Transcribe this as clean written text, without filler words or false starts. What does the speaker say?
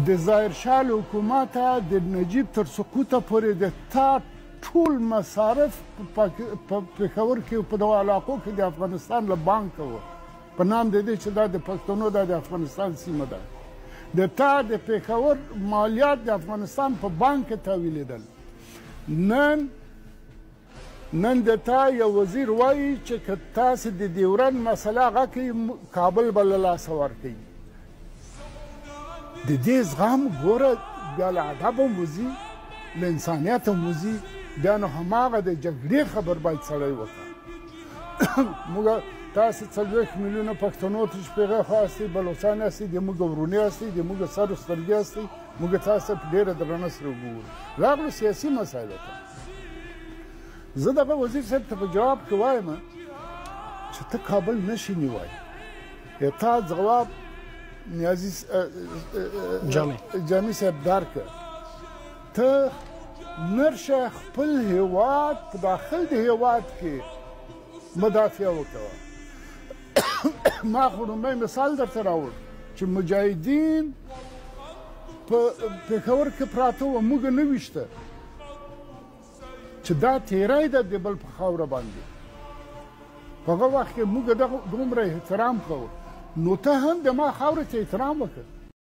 د ظاهرشاه له حکومته د نجیب تر سقوطه پورې د تا ټول مصارف په پېښور کې په دغو علاقو کې د افغانستان له بانکه وه په نام د دې چې دا د پښتنو دا د افغانستان سیمه ده د تا د پېښور مالیات د افغانستان په بانک کې تحویلېدل نن د تا یو وزیر وایي چې که تاسې د ډیورنډ مسله هغه کوي کابل به له لاسه ورکوي د دې زغم ګوره بیا له ادب هم وځي له انسانیت هم وځي بیا نو هماغه د جګړې خبر باید سړی وکړه موږ تاسې 40 میلیونه پښتنو ته شپېغه خو هستئ بلوچان هستئ د موږ ورونې هستئ د موږ سر و سترګې هستئ موږ تاسو په ډېره درنه سره وګورو راغلو سیاسي مسایلو ته زه دغه وزیر صاحب ته په جواب کې وایم چې ته کابل نشي نیوای یا تا ځواب نیازي جامع صاحب درکړه ته نرشه خپل هیواد په داخل د هیواد کې مدافع وکړه ما خو لومړی مثال درته راوړ چې مجاهدین په پېښور کې پراته وه موږ نه ویشته چې دا تیری ده د بل په خاوره باندې په هغه وخت کې موږ دومره احترام کوو نو ته هم د ما خاورې ته احترام وکړه